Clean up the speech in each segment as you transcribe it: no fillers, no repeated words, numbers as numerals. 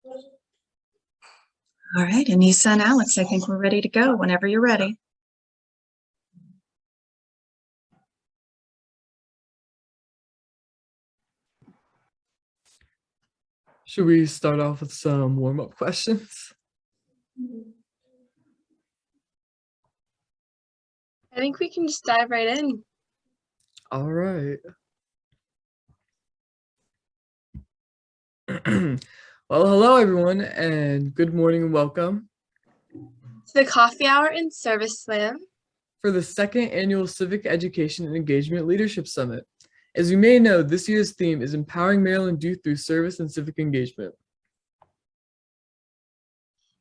All right, Anissa and Alex, I think we're ready to go whenever you're ready. Should we start off with some warm-up questions? I think we can just dive right in. All right. Well, hello everyone, and good morning and welcome To the Coffee Hour and Service Slam. for the second annual Civic Education and Engagement Leadership Summit. As you may know, this year's theme is Empowering Maryland Youth Through Service and Civic Engagement.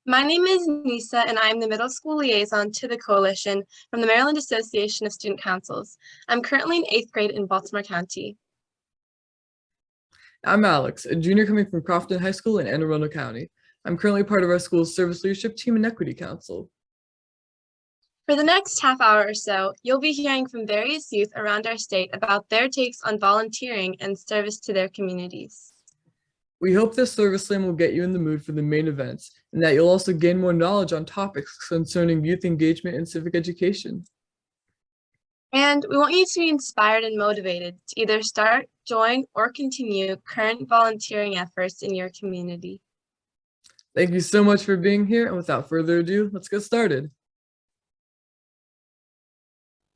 My name is Nisa, and I'm the middle school liaison to the coalition from the Maryland Association of Student Councils. I'm currently in 8th grade in Baltimore County. I'm Alex, a junior coming from Crofton High School in Anne Arundel County. I'm currently part of our school's Service Leadership Team and Equity Council. For the next half hour or so, you'll be hearing from various youth around our state about their takes on volunteering and service to their communities. We hope this service slam will get you in the mood for the main events, and that you'll also gain more knowledge on topics concerning youth engagement and civic education. And we want you to be inspired and motivated to either start, join, or continue current volunteering efforts in your community. Thank you so much for being here, and without further ado, let's get started.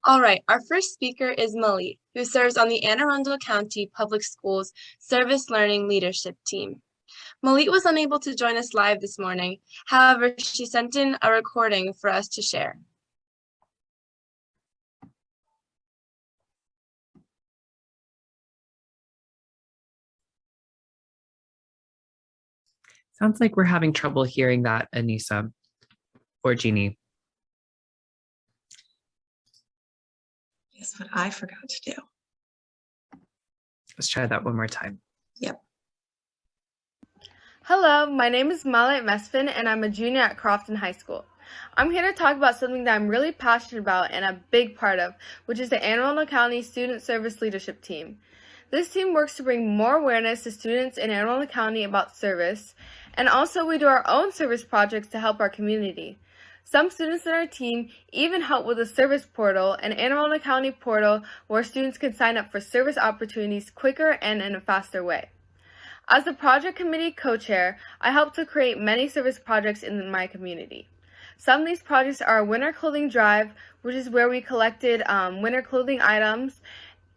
All right, our first speaker is Malik, who serves on the Anne Arundel County Public Schools Service Learning Leadership Team. Malik was unable to join us live this morning. However, she sent in a recording for us to share. Sounds like we're having trouble hearing that, Anissa or Jeannie. Guess what I forgot to do. Let's try that one more time. Yep. Hello, my name is Malit Mesfin, and I'm a junior at Crofton High School. I'm here to talk about something that I'm really passionate about and a big part of, which is the Anne Arundel County Student Service Leadership Team. This team works to bring more awareness to students in Anne Arundel County about service, and also we do our own service projects to help our community. Some students in our team even help with a service portal, an Anne Arundel County portal where students can sign up for service opportunities quicker and in a faster way. As the project committee co-chair, I help to create many service projects in my community. Some of these projects are a winter clothing drive, which is where we collected winter clothing items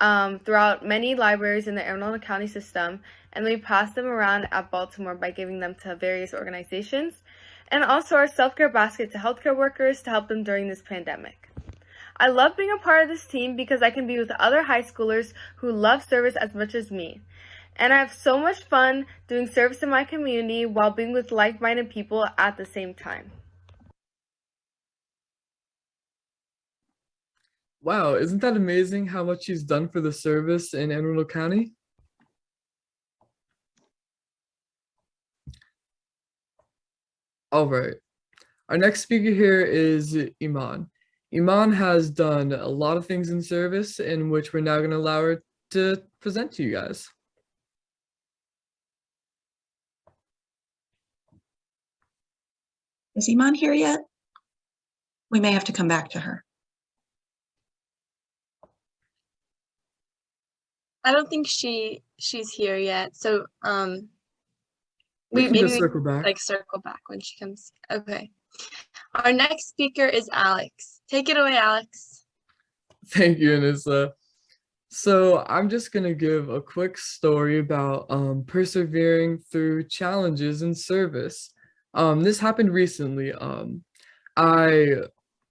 throughout many libraries in the Anne Arundel County system, and we passed them around at Baltimore by giving them to various organizations, and also our self-care basket to healthcare workers to help them during this pandemic. I love being a part of this team because I can be with other high schoolers who love service as much as me. And I have so much fun doing service in my community while being with like-minded people at the same time. Wow, isn't that amazing how much she's done for the service in Anne Arundel County? All right, our next speaker here is Iman. Iman has done a lot of things in service, in which we're now going to allow her to present to you guys. Is Iman here yet? We may have to come back to her. I don't think she's here yet, so We can maybe just circle back. circle back when she comes. Okay. Our next speaker is Alex. Take it away, Alex. Thank you, Anissa. So I'm just going to give a quick story about persevering through challenges in service. This happened recently. I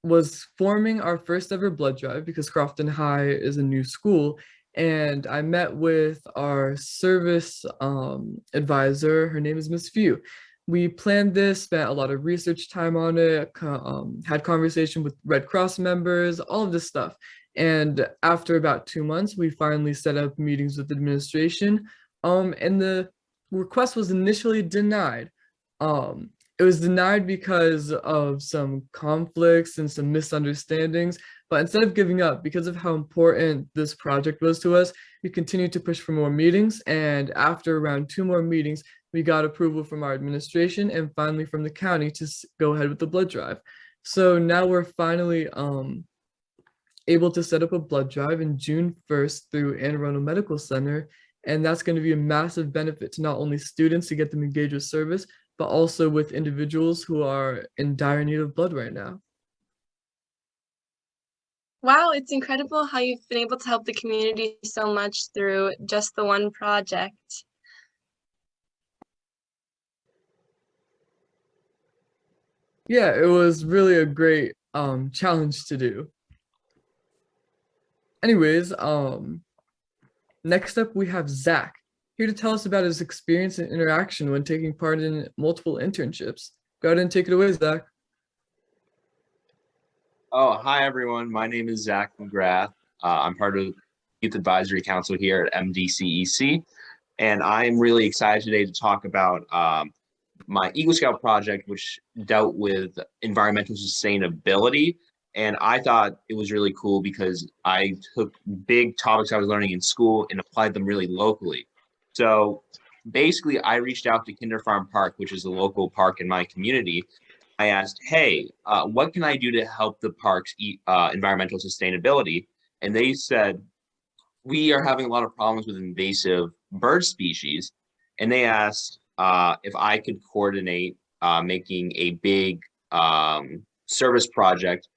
was forming our first ever blood drive because Crofton High is a new school, and I met with our service advisor. Her name is Miss Few. We planned this, spent a lot of research time on it, had conversation with Red Cross members, all of this stuff. And after about 2 months, we finally set up meetings with administration, and the request was initially denied. It was denied because of some conflicts and some misunderstandings, but instead of giving up, because of how important this project was to us, we continued to push for more meetings, and after around 2 more meetings, We got approval from our administration and finally from the county to go ahead with the blood drive. So now we're finally able to set up a blood drive in June 1st through Anne Arundel Medical Center. And that's going to be a massive benefit to not only students to get them engaged with service, but also with individuals who are in dire need of blood right now. Wow, it's incredible how you've been able to help the community so much through just the one project. Yeah, it was really a great challenge to do. Anyways, next up we have Zach here to tell us about his experience and interaction when taking part in multiple internships. Go ahead and take it away, Zach. Oh, hi everyone. My name is Zach McGrath. I'm part of Youth Advisory Council here at MDCEC, and I'm really excited today to talk about my Eagle Scout project, which dealt with environmental sustainability. And I thought it was really cool because I took big topics I was learning in school and applied them really locally. So basically, I reached out to Kinder Farm Park, which is a local park in my community. I asked, hey, what can I do to help the park's environmental sustainability? And they said, we are having a lot of problems with invasive bird species. And they asked if I could coordinate making a big service project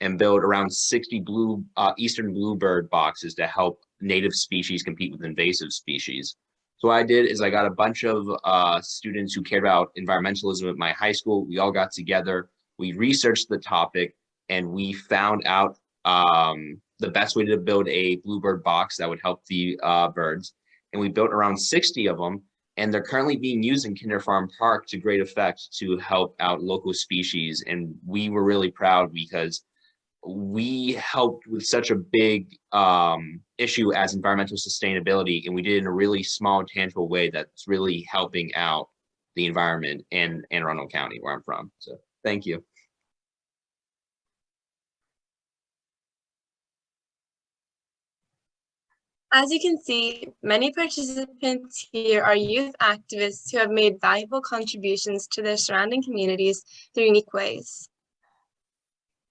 and build around 60 eastern bluebird boxes to help native species compete with invasive species. So what I did is I got a bunch of students who cared about environmentalism at my high school. We all got together, we researched the topic, and we found out the best way to build a bluebird box that would help the birds. And we built around 60 of them, and they're currently being used in Kinder Farm Park to great effect to help out local species. And we were really proud because we helped with such a big issue as environmental sustainability, and we did it in a really small, tangible way that's really helping out the environment in Anne Arundel County, where I'm from. So thank you. As you can see, many participants here are youth activists who have made valuable contributions to their surrounding communities through unique ways.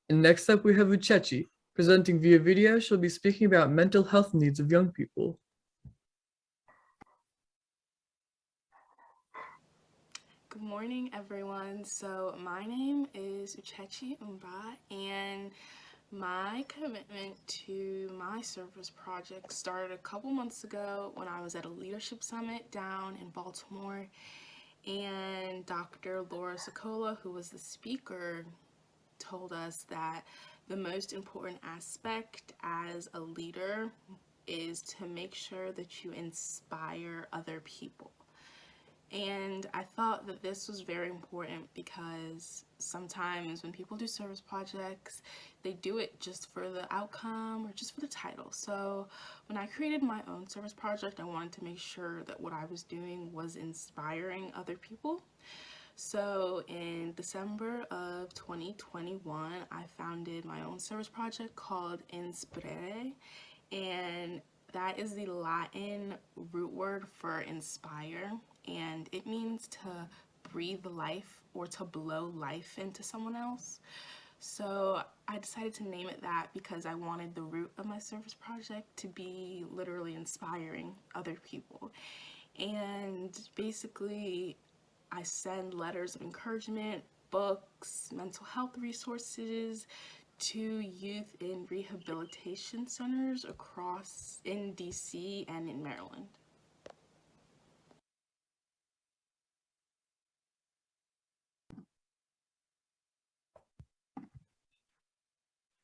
And next up, we have Uchechi. Presenting via video, she'll be speaking about mental health needs of young people. Good morning, everyone. So my name is Uchechi Umba, and my commitment to my service project started a couple months ago when I was at a leadership summit down in Baltimore, and Dr. Laura Sokola, who was the speaker, told us that the most important aspect as a leader is to make sure that you inspire other people. And I thought that this was very important because sometimes when people do service projects, they do it just for the outcome or just for the title. So when I created my own service project, I wanted to make sure that what I was doing was inspiring other people. So in December of 2021, I founded my own service project called Inspirere, and that is the Latin root word for inspire, and it means to breathe life or to blow life into someone else. So I decided to name it that because I wanted the root of my service project to be literally inspiring other people. And basically, I send letters of encouragement, books, mental health resources to youth in rehabilitation centers across in DC and in Maryland.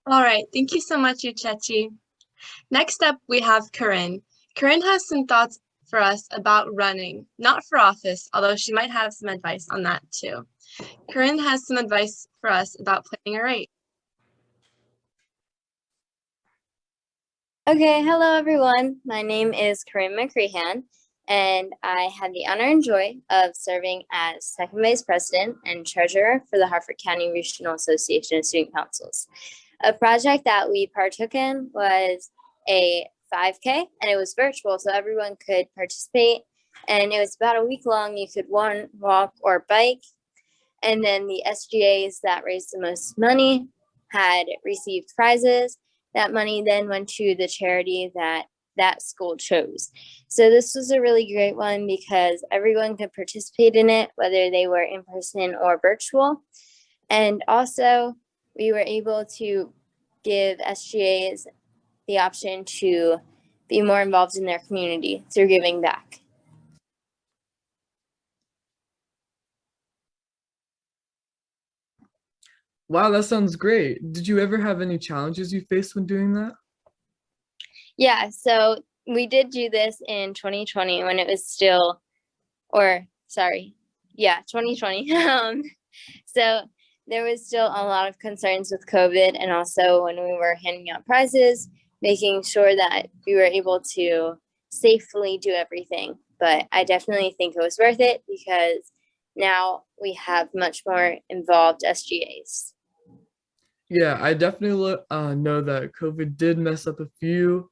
All right, thank you so much, Uchechi. Next up, we have Corinne. Corinne has some thoughts for us about running, not for office, although she might have some advice on that too. Corinne has some advice for us about planning a race. Okay, hello everyone. My name is Corinne McCrehan, and I had the honor and joy of serving as second vice president and treasurer for the Harford County Regional Association of Student Councils. A project that we partook in was a 5K, and it was virtual, so everyone could participate. And it was about a week long. You could walk or bike. And then the SGAs that raised the most money had received prizes. That money then went to the charity that school chose. So this was a really great one because everyone could participate in it, whether they were in person or virtual. And also we were able to give SGAs the option to be more involved in their community through giving back. Wow, that sounds great. Did you ever have any challenges you faced when doing that? Yeah, so we did do this in 2020 when it was still, 2020. So there was still a lot of concerns with COVID, and also when we were handing out prizes, making sure that we were able to safely do everything. But I definitely think it was worth it because now we have much more involved SGAs. Yeah, I definitely know that COVID did mess up a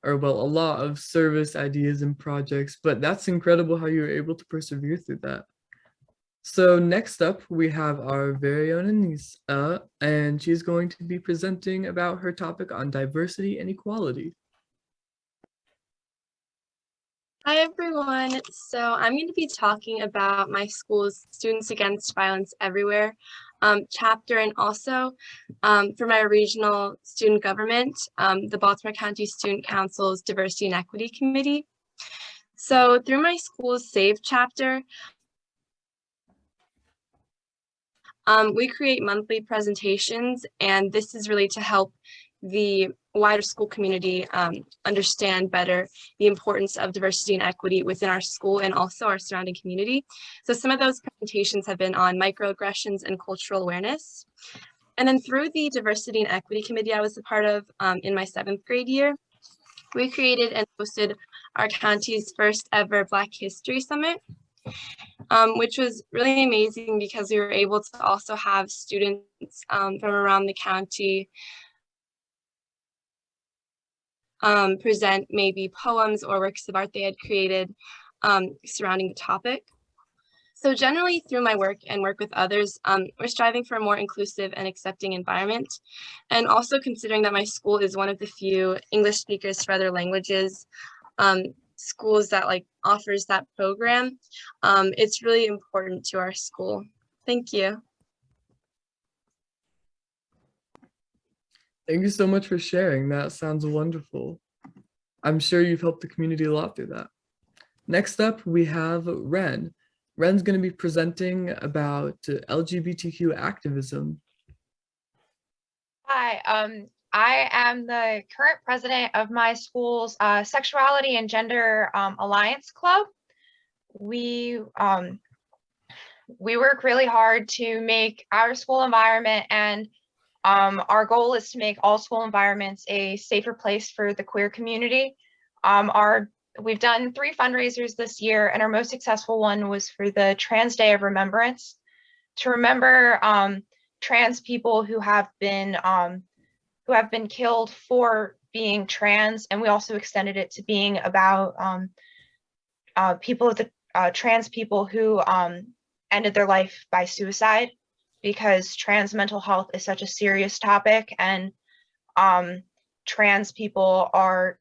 lot of service ideas and projects, but that's incredible how you were able to persevere through that. So next up, we have our very own Anissa, and she's going to be presenting about her topic on diversity and equality. Hi everyone. So I'm going to be talking about my school's Students Against Violence Everywhere chapter, and also for my regional student government, the Baltimore County Student Council's Diversity and Equity Committee. So through my school's SAVE chapter, we create monthly presentations, and this is really to help the wider school community understand better the importance of diversity and equity within our school and also our surrounding community. So some of those presentations have been on microaggressions and cultural awareness. And then through the Diversity and Equity Committee I was a part of in my 7th grade year, we created and hosted our county's first ever Black History Summit, which was really amazing because we were able to also have students from around the county present maybe poems or works of art they had created surrounding the topic. So generally through my work and work with others, we're striving for a more inclusive and accepting environment. And also considering that my school is one of the few English speakers for other languages schools that offers that program, it's really important to our school. Thank you. Thank you so much for sharing. That sounds wonderful. I'm sure you've helped the community a lot through that. Next up, we have Ren. Ren's going to be presenting about LGBTQ activism. Hi, I am the current president of my school's Sexuality and Gender Alliance Club. We work really hard to make our school environment, and our goal is to make all school environments a safer place for the queer community. We've done 3 fundraisers this year, and our most successful one was for the Trans Day of Remembrance, to remember trans people who have been killed for being trans, and we also extended it to being about trans people who ended their life by suicide, because trans mental health is such a serious topic, and trans people are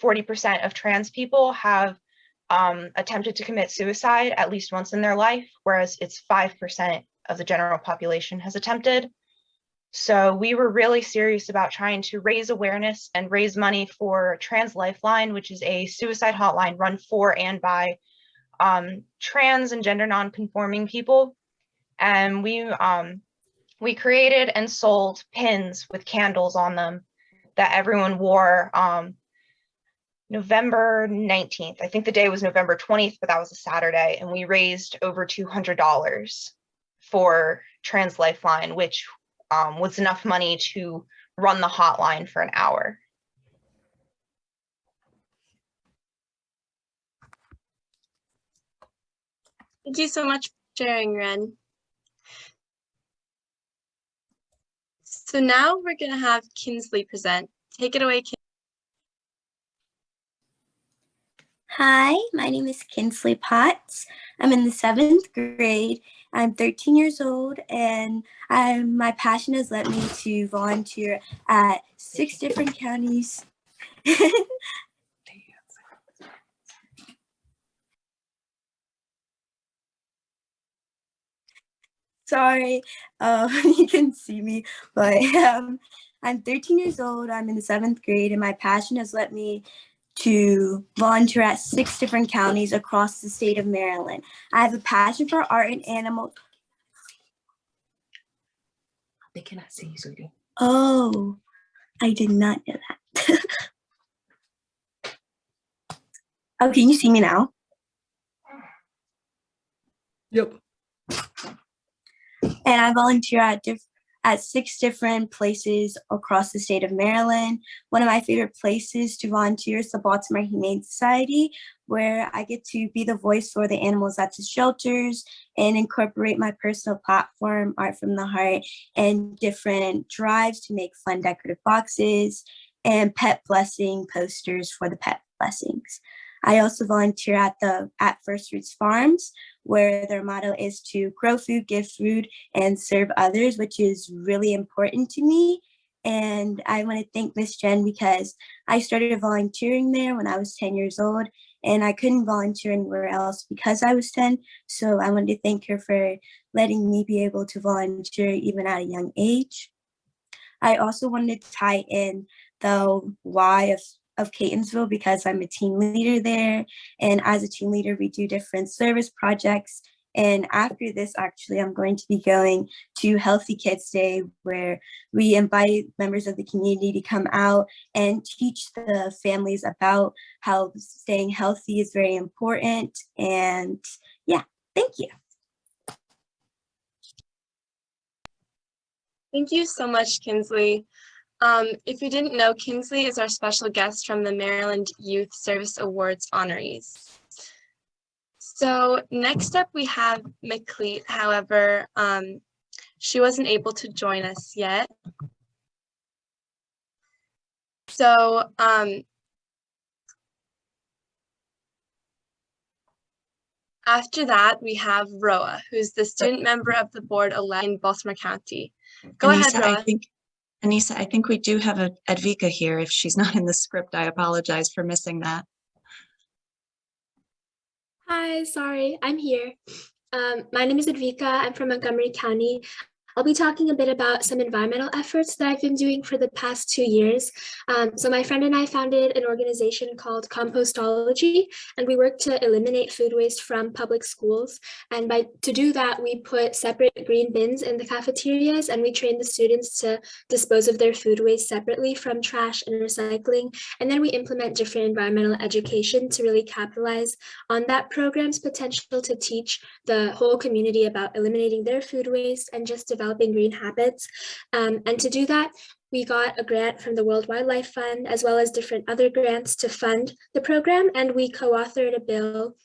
40% of trans people have attempted to commit suicide at least once in their life, whereas it's 5% of the general population has attempted. So we were really serious about trying to raise awareness and raise money for Trans Lifeline, which is a suicide hotline run for and by trans and gender non-conforming people. And we created and sold pins with candles on them that everyone wore November 19th. I think the day was November 20th, but that was a Saturday. And we raised over $200 for Trans Lifeline, which was enough money to run the hotline for an hour. Thank you so much for sharing, Ren. So now we're going to have Kinsley present. Take it away, Kinsley. Hi, my name is Kinsley Potts. I'm in the 7th grade. I'm 13 years old, and my passion has led me to volunteer at 6 different counties. Sorry, you can see me, but I'm 13 years old. I'm in the 7th grade, and my passion has led me to volunteer at 6 different counties across the state of Maryland. I have a passion for art and animals. They cannot see you, sweetie. Oh, I did not know that. Oh, can you see me now? Yep. And I volunteer at 6 different places across the state of Maryland. One of my favorite places to volunteer is the Baltimore Humane Society, where I get to be the voice for the animals at the shelters and incorporate my personal platform, Art from the Heart, and different drives to make fun decorative boxes and pet blessing posters for the pet blessings. I also volunteer at First Roots Farms, where their motto is to grow food, give food, and serve others, which is really important to me. And I want to thank Miss Jen because I started volunteering there when I was 10 years old, and I couldn't volunteer anywhere else because I was 10. So I wanted to thank her for letting me be able to volunteer even at a young age. I also wanted to tie in the why of Catonsville because I'm a team leader there. And as a team leader, we do different service projects. And after this, actually, I'm going to be going to Healthy Kids Day, where we invite members of the community to come out and teach the families about how staying healthy is very important. And yeah, thank you. Thank you so much, Kinsley. If you didn't know, Kinsley is our special guest from the Maryland Youth Service Awards honorees. So next up we have McLeet. However, she wasn't able to join us yet. So after that, we have Roa, who's the student member of the board elect in Baltimore County. Go ahead, Roa. Anissa, I think we do have Advika here. If she's not in the script, I apologize for missing that. Hi, sorry, I'm here. My name is Advika. I'm from Montgomery County. I'll be talking a bit about some environmental efforts that I've been doing for the past 2 years. So my friend and I founded an organization called Compostology, and we work to eliminate food waste from public schools. And to do that, we put separate green bins in the cafeterias, and we train the students to dispose of their food waste separately from trash and recycling. And then we implement different environmental education to really capitalize on that program's potential to teach the whole community about eliminating their food waste and just developing green habits. And to do that, we got a grant from the World Wildlife Fund, as well as different other grants to fund the program. And we co-authored a bill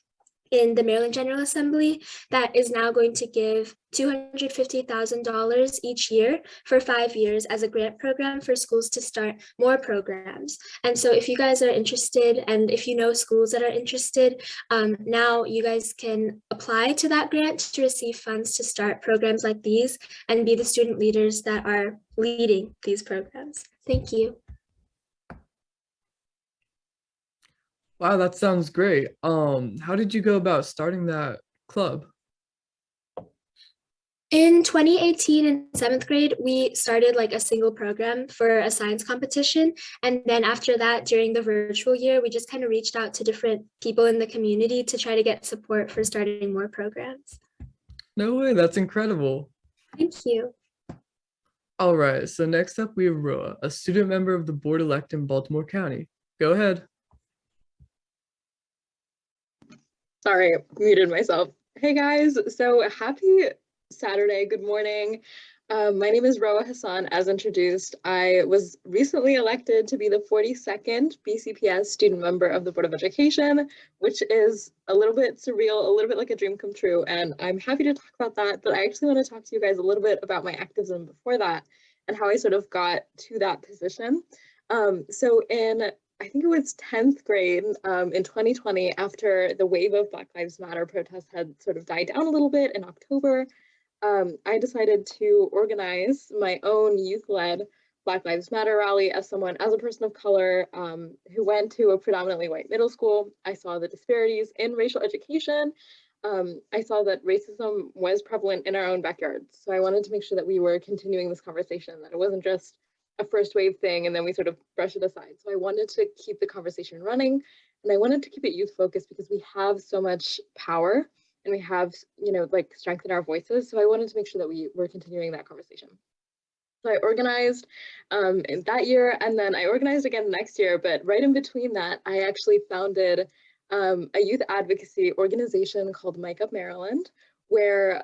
in the Maryland General Assembly that is now going to give $250,000 each year for 5 years as a grant program for schools to start more programs. And so if you guys are interested, and if you know schools that are interested, now you guys can apply to that grant to receive funds to start programs like these and be the student leaders that are leading these programs. Thank you. Wow, that sounds great. How did you go about starting that club? In 2018, in 7th grade, we started like a single program for a science competition. And then after that, during the virtual year, we just kind of reached out to different people in the community to try to get support for starting more programs. No way, that's incredible. Thank you. All right, so next up we have Roa, a student member of the board elect in Baltimore County. Go ahead. Sorry, muted myself. Hey guys, so happy Saturday, good morning. My name is Roa Hassan, as introduced. I was recently elected to be the 42nd BCPS student member of the Board of Education, which is a little bit surreal, a little bit like a dream come true, and I'm happy to talk about that, but I actually want to talk to you guys a little bit about my activism before that and how I sort of got to that position. So in I think it was 10th grade in 2020, after the wave of Black Lives Matter protests had sort of died down a little bit in October. I decided to organize my own youth-led Black Lives Matter rally as a person of color who went to a predominantly white middle school. I saw the disparities in racial education. I saw that racism was prevalent in our own backyards. So I wanted to make sure that we were continuing this conversation, that it wasn't just a first wave thing and then we sort of brush it aside. So I wanted to keep the conversation running, and I wanted to keep it youth focused because we have so much power and we have, like, strength in our voices. So I wanted to make sure that we were continuing that conversation. So I organized in that year, and then I organized again next year, but right in between that, I actually founded a youth advocacy organization called Mike Up Maryland, where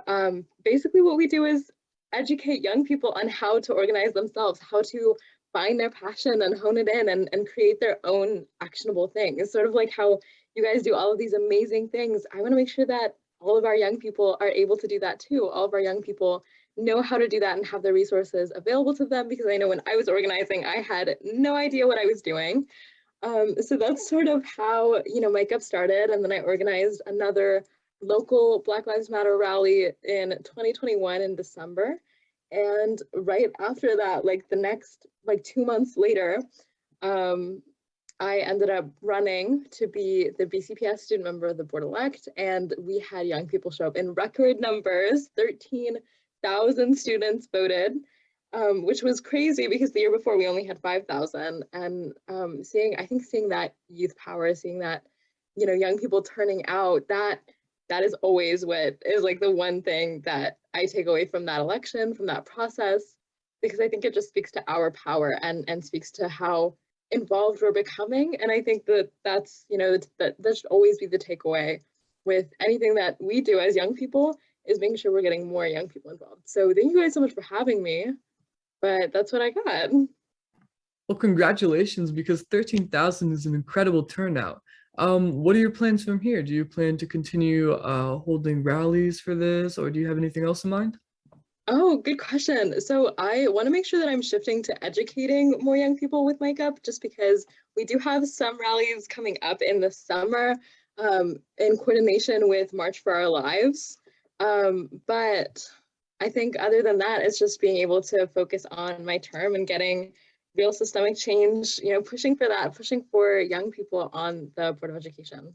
basically what we do is educate young people on how to organize themselves, how to find their passion and hone it in and create their own actionable thing. It's sort of like how you guys do all of these amazing things. I want to make sure that all of our young people are able to do that too. All of our young people know how to do that and have the resources available to them, because I know when I was organizing, I had no idea what I was doing. So that's sort of how, Mike Up started. And then I organized another local Black Lives Matter rally in 2021 in December. And right after that, like the next, 2 months later, I ended up running to be the BCPS student member of the board elect, and we had young people show up in record numbers. 13,000 students voted, which was crazy because the year before we only had 5,000. And seeing that youth power, seeing that, young people turning out, that is always what is like the one thing that I take away from that election, from that process, because I think it just speaks to our power and speaks to how involved we're becoming. And I think that's that should always be the takeaway with anything that we do as young people, is making sure we're getting more young people involved. So thank you guys so much for having me, but that's what I got. Well, congratulations, because 13,000 is an incredible turnout. What are your plans from here? Do you plan to continue holding rallies for this, or do you have anything else in mind? Oh, good question. So I want to make sure that I'm shifting to educating more young people with Mike Up, just because we do have some rallies coming up in the summer in coordination with March for Our Lives. But I think other than that, it's just being able to focus on my term and getting real systemic change, pushing for young people on the Board of Education.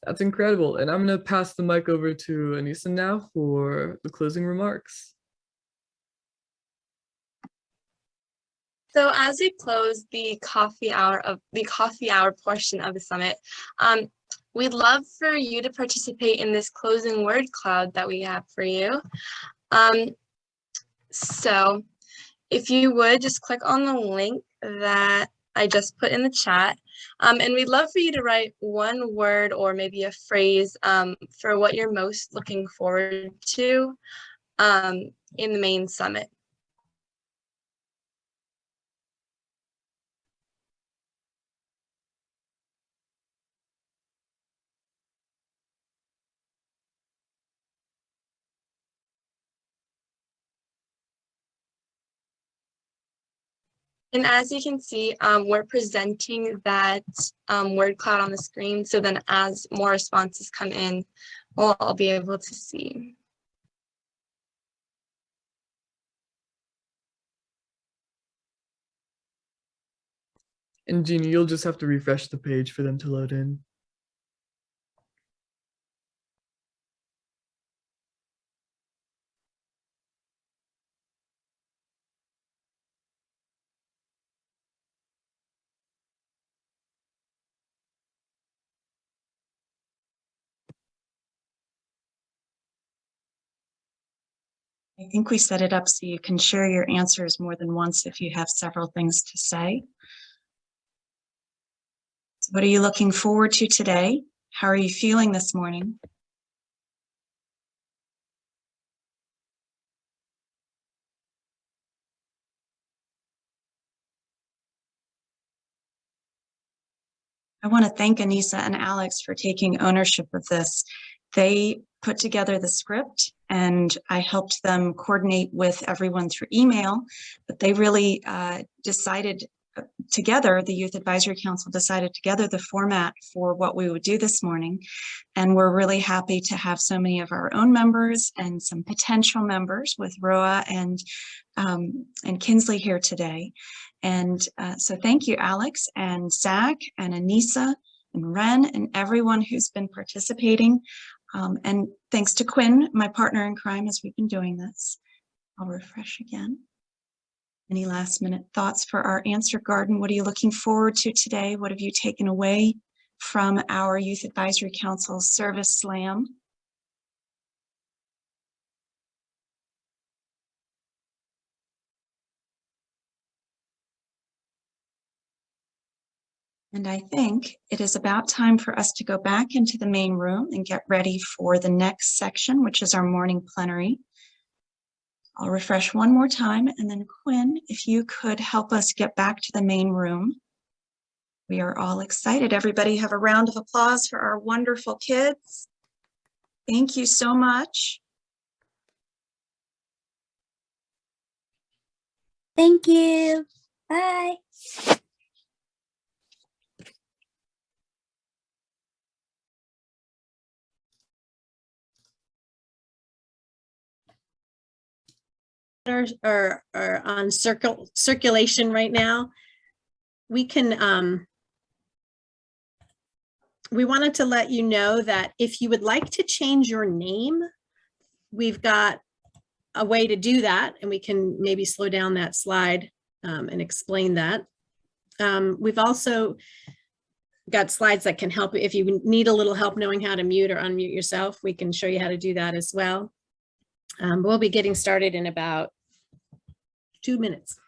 That's incredible. And I'm going to pass the mic over to Anissa now for the closing remarks. So as we close the coffee hour portion of the summit, we'd love for you to participate in this closing word cloud that we have for you. So if you would just click on the link that I just put in the chat, and we'd love for you to write one word or maybe a phrase for what you're most looking forward to in the main summit. And as you can see, we're presenting that word cloud on the screen. So then as more responses come in, we'll all be able to see. And Jeannie, you'll just have to refresh the page for them to load in. I think we set it up so you can share your answers more than once if you have several things to say. So what are you looking forward to today? How are you feeling this morning? I want to thank Anissa and Alex for taking ownership of this. They put together the script and I helped them coordinate with everyone through email, but they really decided together, the Youth Advisory Council decided together the format for what we would do this morning. And we're really happy to have so many of our own members and some potential members with Roa and Kinsley here today. And so thank you, Alex and Zach and Anissa and Ren and everyone who's been participating. And thanks to Quinn, my partner in crime, as we've been doing this. I'll refresh again. Any last minute thoughts for our answer garden? What are you looking forward to today? What have you taken away from our Youth Advisory Council Service Slam? And I think it is about time for us to go back into the main room and get ready for the next section, which is our morning plenary. I'll refresh one more time, and then Quinn, if you could help us get back to the main room. We are all excited. Everybody have a round of applause for our wonderful kids. Thank you so much. Thank you. Bye. Are on circulation right now. We can we wanted to let you know that if you would like to change your name, we've got a way to do that, and we can maybe slow down that slide and explain that. We've also got slides that can help if you need a little help knowing how to mute or unmute yourself. We can show you how to do that as well. We'll be getting started in about 2 minutes.